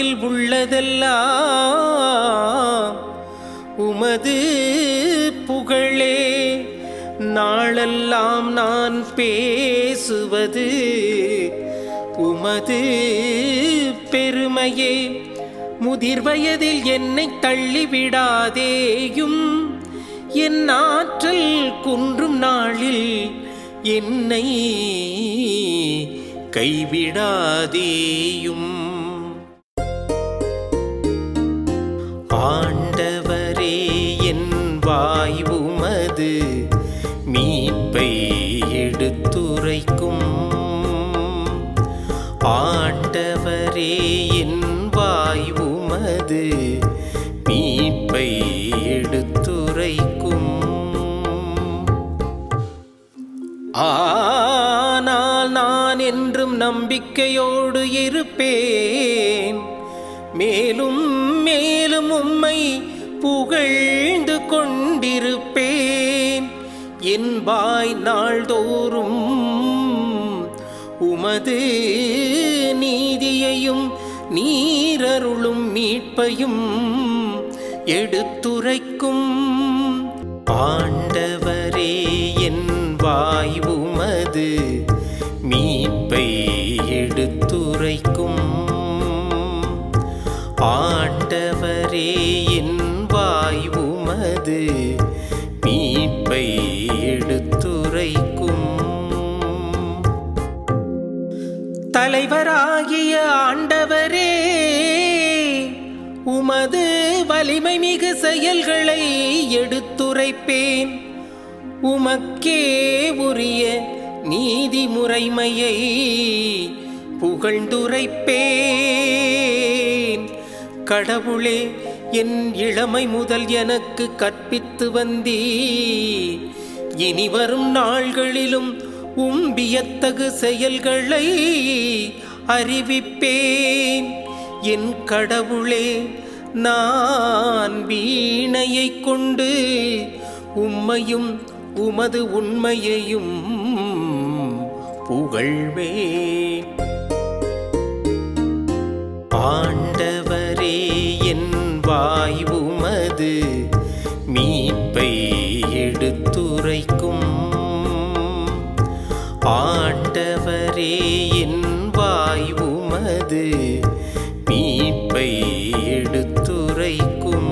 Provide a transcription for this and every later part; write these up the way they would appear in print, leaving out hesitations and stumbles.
வாழ்வில் உள்ளதெல்லாம் உமது புகழே. நாளெல்லாம் நான் பேசுவது உமது பெருமையே. முதிர் வயதில் என்னை தள்ளிவிடாதேயும், என் ஆற்றல் குன்றும் நாளில் என்னை கைவிடாதேயும். ஆண்டவரே, என் வாய் உமது மீட்பை எடுத்துரைக்கும். ஆண்டவரே, என் வாய் உமது மீட்பை எடுத்துரைக்கும். ஆனால் நான் என்றும் நம்பிக்கையோடு இருப்பேன், மேலும் மேலும் உம்மை புகழ்ந்து கொண்டிருப்பேன். என் வாய் நாள்தோறும் உமது நீதியையும் நீரருளும் மீட்பையும் எடுத்துரைக்கும். ஆண்டவரே, என் வாய் உமது மீட்பை எடுத்துரைக்கும். ஆண்டவரே, என் வாய் உமது மீட்பை எடுத்துரைக்கும். தலைவராகிய ஆண்டவரே, உமது வலிமை மிகு செயல்களை எடுத்துரைப்பேன். உமக்கே உரிய நீதி முறைமையை புகழ்ந்துரைப்பேன். கடவுளே, என் இளமை முதல் எனக்கு கற்பித்து வந்தீர். இனி வரும் நாள்களிலும் வியத்தகு செயல்களை அறிவிப்பேன். என் கடவுளே, நான் வீணையை கொண்டு உம்மையும் உமது உண்மையையும் புகழ்வேன். ஆண்டவரே, என் வாய் உமது மீட்பை எடுத்துரைக்கும். ஆண்டவரே, என் வாய் உமது மீட்பை எடுத்துரைக்கும்.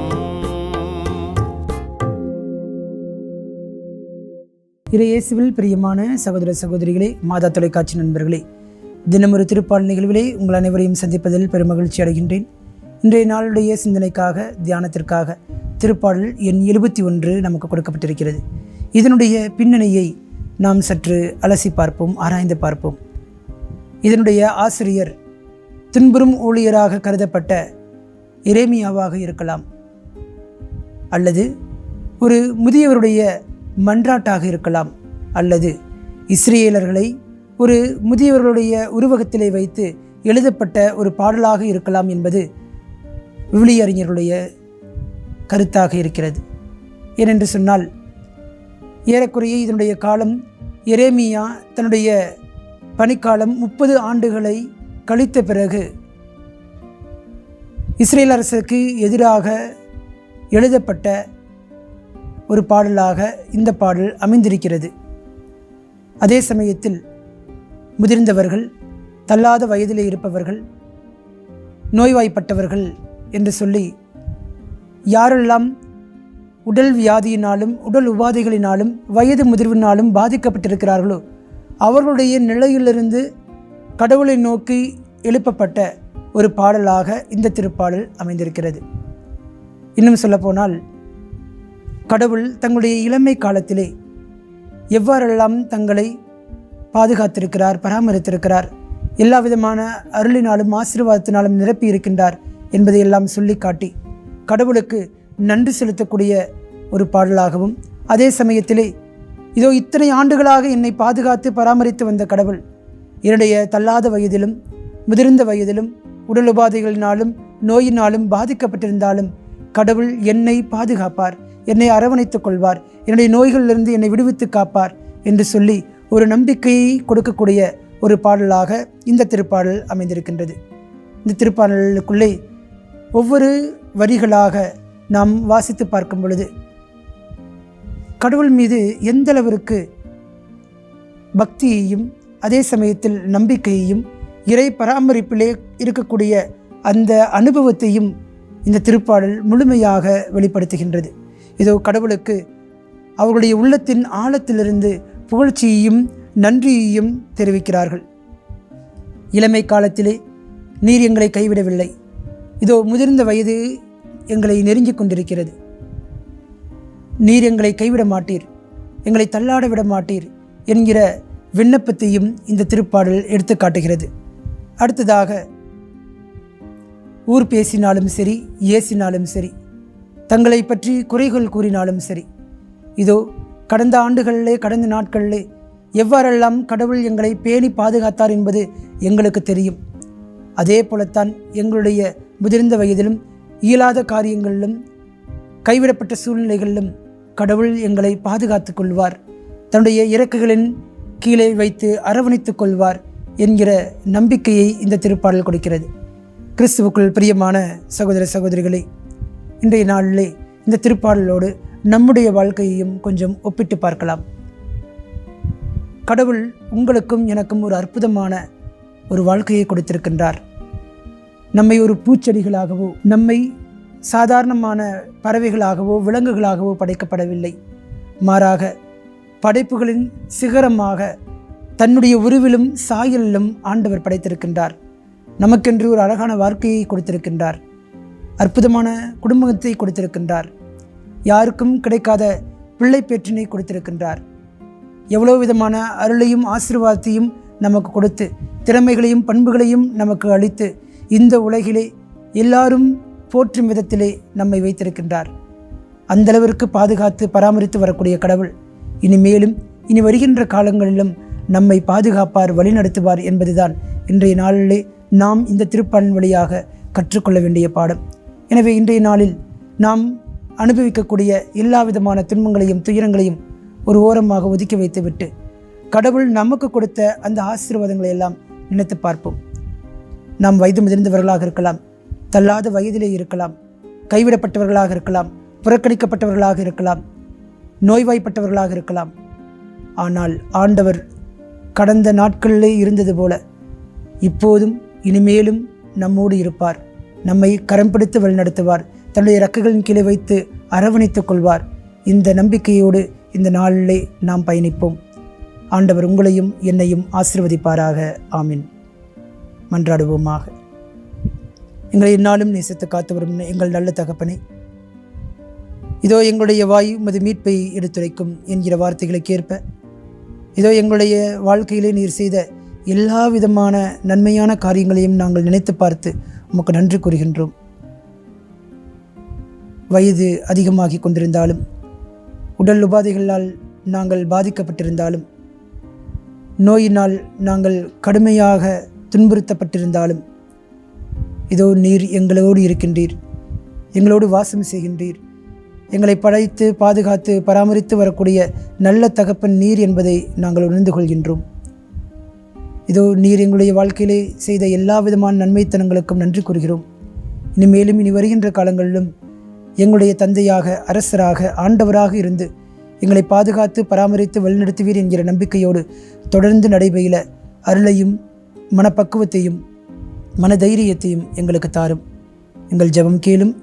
இறையேசுவில் பிரியமான சகோதர சகோதரிகளே, மாதா தொலைக்காட்சி நண்பர்களே, தினமொரு திருப்பாடல் நிகழ்விலே உங்கள் அனைவரையும் சந்திப்பதில் பெருமகிழ்ச்சி அடைகின்றேன். இன்றைய நாளுடைய சிந்தனைக்காக, தியானத்திற்காக திருப்பாடல் எண் 71 நமக்கு கொடுக்கப்பட்டிருக்கிறது. இதனுடைய பின்னணியை நாம் சற்று அலசி பார்ப்போம், ஆராய்ந்து பார்ப்போம். இதனுடைய ஆசிரியர் துன்புறும் ஊழியராக கருதப்பட்ட எரேமியாவாக இருக்கலாம், அல்லது ஒரு முதியவருடைய மன்றாட்டாக இருக்கலாம், அல்லது இஸ்ரேலர்களை ஒரு முதியவர்களுடைய உருவகத்திலே வைத்து எழுதப்பட்ட ஒரு பாடலாக இருக்கலாம் என்பது விவிலிய அறிஞர்களுடைய கருத்தாக இருக்கிறது. ஏனென்று சொன்னால், ஏறக்குறைய இதனுடைய காலம், எரேமியா தன்னுடைய பணிக்காலம் 30 ஆண்டுகளை கழித்த பிறகு இஸ்ரேல் அரசுக்கு எதிராக எழுதப்பட்ட ஒரு பாடலாக இந்த பாடல் அமைந்திருக்கிறது. அதே சமயத்தில் முதிர்ந்தவர்கள், தள்ளாத வயதிலே இருப்பவர்கள், நோய்வாய்ப்பட்டவர்கள் என்று சொல்லி யாரெல்லாம் உடல் வியாதியினாலும் உடல் உபாதைகளினாலும் வயது முதிர்வினாலும் பாதிக்கப்பட்டிருக்கிறார்களோ அவர்களுடைய நிலையிலிருந்து கடவுளை நோக்கி எழுப்பப்பட்ட ஒரு பாடலாக இந்த திருப்பாடல் அமைந்திருக்கிறது. இன்னும் சொல்லப்போனால், கடவுள் தங்களுடைய இளமை காலத்திலே எவ்வாறெல்லாம் தங்களை பாதுகாத்திருக்கிறார், பராமரித்திருக்கிறார், எல்லா விதமான அருளினாலும் ஆசீர்வாதத்தினாலும் நிரப்பி இருக்கின்றார் என்பதையெல்லாம் சொல்லி காட்டி கடவுளுக்கு நன்றி செலுத்தக்கூடிய ஒரு பாடலாகவும், அதே சமயத்திலே இதோ இத்தனை ஆண்டுகளாக என்னை பாதுகாத்து பராமரித்து வந்த கடவுள் என்னுடைய தள்ளாத வயதிலும் முதிர்ந்த வயதிலும் உடல் உபாதைகளினாலும் நோயினாலும் பாதிக்கப்பட்டிருந்தாலும் கடவுள் என்னை பாதுகாப்பார், என்னை அரவணைத்துக் கொள்வார், என்னுடைய நோய்களிலிருந்து என்னை விடுவித்து காப்பார் என்று சொல்லி ஒரு நம்பிக்கையை கொடுக்கக்கூடிய ஒரு பாடலாக இந்த திருப்பாடல் அமைந்திருக்கின்றது. இந்த திருப்பாடலுக்குள்ளே ஒவ்வொரு வரிகளாக நாம் வாசித்து பார்க்கும் பொழுது கடவுள் மீது எந்தளவிற்கு பக்தியையும் அதே சமயத்தில் நம்பிக்கையையும் இறை பராமரிப்பிலே இருக்கக்கூடிய அந்த அனுபவத்தையும் இந்த திருப்பாடல் முழுமையாக வெளிப்படுத்துகின்றது. இதோ கடவுளுக்கு அவர்களுடைய உள்ளத்தின் ஆழத்திலிருந்து புகழ்ச்சியையும் நன்றியையும் தெரிவிக்கிறார்கள். இளமை காலத்திலே நீர் எங்களை கைவிடவில்லை, இதோ முதிர்ந்த வயது எங்களை நெருங்கிக் கொண்டிருக்கிறது. நீர் எங்களை கைவிட மாட்டீர், எங்களை தள்ளாட விட மாட்டீர் என்கிற விண்ணப்பத்தையும் இந்த திருப்பாடல் எடுத்து காட்டுகிறது. அடுத்ததாக ஊர் பேசினாலும் சரி, ஏசினாலும் சரி, தங்களை பற்றி குறைகள் கூறினாலும் சரி, இதோ கடந்த ஆண்டுகளிலே கடந்த நாட்களிலே எவ்வாறெல்லாம் கடவுள் எங்களை பேணி பாதுகாத்தார் என்பது எங்களுக்கு தெரியும். அதே போலத்தான் எங்களுடைய முதிர்ந்த வயதிலும் இயலாத காரியங்களிலும் கைவிடப்பட்ட சூழ்நிலைகளிலும் கடவுள் எங்களை பாதுகாத்து கொள்வார், தன்னுடைய இறக்குகளின் கீழே வைத்து அரவணைத்துக் கொள்வார் என்கிற நம்பிக்கையை இந்த திருப்பாடல் கொடுக்கிறது. கிறிஸ்துவுக்குள் பிரியமான சகோதர சகோதரிகளே, இன்றைய நாளிலே இந்த திருப்பாடலோடு நம்முடைய வாழ்க்கையையும் கொஞ்சம் ஒப்பிட்டு பார்க்கலாம். கடவுள் உங்களுக்கும் எனக்கும் ஒரு அற்புதமான ஒரு வாழ்க்கையை கொடுத்திருக்கின்றார். நம்மை ஒரு பூச்செடிகளாகவோ நம்மை சாதாரணமான பறவைகளாகவோ விலங்குகளாகவோ படைக்கப்படவில்லை. மாறாக படைப்புகளின் சிகரமாக தன்னுடைய உருவிலும் சாயலிலும் ஆண்டவர் படைத்திருக்கின்றார். நமக்கென்று ஒரு அழகான வாழ்க்கையை கொடுத்திருக்கின்றார், அற்புதமான குடும்பத்தை கொடுத்திருக்கின்றார், யாருக்கும் கிடைக்காத பிள்ளை பேற்றினை கொடுத்திருக்கின்றார். எவ்வளோ விதமான அருளையும் ஆசீர்வாதத்தையும் நமக்கு கொடுத்து திறமைகளையும் பண்புகளையும் நமக்கு அளித்து இந்த உலகிலே எல்லாரும் போற்றும் விதத்திலே நம்மை வைத்திருக்கின்றார். அந்தளவிற்கு பாதுகாத்து பராமரித்து வரக்கூடிய கடவுள் இனிமேலும் இனி வருகின்ற காலங்களிலும் நம்மை பாதுகாப்பார், வழிநடத்துவார் என்பதுதான் இன்றைய நாளிலே நாம் இந்த திருப்பாடலின் வழியாக கற்றுக்கொள்ள வேண்டிய பாடம். எனவே இன்றைய நாளில் நாம் அனுபவிக்கக்கூடிய எல்லா விதமான துன்பங்களையும் துயரங்களையும் ஒரு ஓரமாக ஒதுக்கி வைத்துவிட்டு கடவுள் நமக்கு கொடுத்த அந்த ஆசீர்வாதங்களை எல்லாம் நினைத்து பார்ப்போம். நாம் வயது முதிர்ந்தவர்களாக இருக்கலாம், தள்ளாத வயதிலே இருக்கலாம், கைவிடப்பட்டவர்களாக இருக்கலாம், புறக்கணிக்கப்பட்டவர்களாக இருக்கலாம், நோய்வாய்ப்பட்டவர்களாக இருக்கலாம். ஆனால் ஆண்டவர் கடந்த நாட்களிலே இருந்தது போல இப்போதும் இனிமேலும் நம்மோடு இருப்பார், நம்மை கரம் பிடித்து வழிநடத்துவார், தன்னுடைய இறக்கைகளின் கீழே வைத்து அரவணைத்துக் கொள்வார். இந்த நம்பிக்கையோடு இந்த நாளிலே நாம் பயணிப்போம். ஆண்டவர் உங்களையும் என்னையும் ஆசீர்வதிப்பாராக. ஆமீன். மன்றாடுவோமாக. எங்களை எந்நாளும் நேசித்து காத்து வரும் எங்கள் நல்ல தகப்பனே, இதோ எங்களுடைய வாய் உமது மீட்பை எடுத்துரைக்கும் என்கிற வார்த்தைகளுக்கு ஏற்ப இதோ எங்களுடைய வாழ்க்கையிலே நீர் செய்த எல்லா விதமான நன்மையான காரியங்களையும் நாங்கள் நினைத்து பார்த்து உமக்கு நன்றி கூறுகின்றோம். வயது அதிகமாகி கொண்டிருந்தாலும், உடல் உபாதைகளால் நாங்கள் பாதிக்கப்பட்டிருந்தாலும், நோயினால் நாங்கள் கடுமையாக துன்புறுத்தப்பட்டிருந்தாலும், இதோ நீர் எங்களோடு இருக்கின்றீர், எங்களோடு வாசம் செய்கின்றீர். எங்களை படைத்து பாதுகாத்து பராமரித்து வரக்கூடிய நல்ல தகப்பன் நீர் என்பதை நாங்கள் உணர்ந்து கொள்கின்றோம். இதோ நீர் எங்களுடைய வாழ்க்கையிலே செய்த எல்லா விதமான நன்மைத்தனங்களுக்கும் நன்றி கூறுகிறோம். இனிமேலும் இனி வருகின்ற காலங்களிலும் எங்களுடைய தந்தையாக, அரசராக, ஆண்டவராக இருந்து எங்களை பாதுகாத்து பராமரித்து வழிநடத்துவீர் என்கிற நம்பிக்கையோடு தொடர்ந்து நடைபெற அருளையும் மனப்பக்குவத்தையும் மனதைரியத்தையும் எங்களுக்கு தாரும். எங்கள் ஜெபம் கேளும்.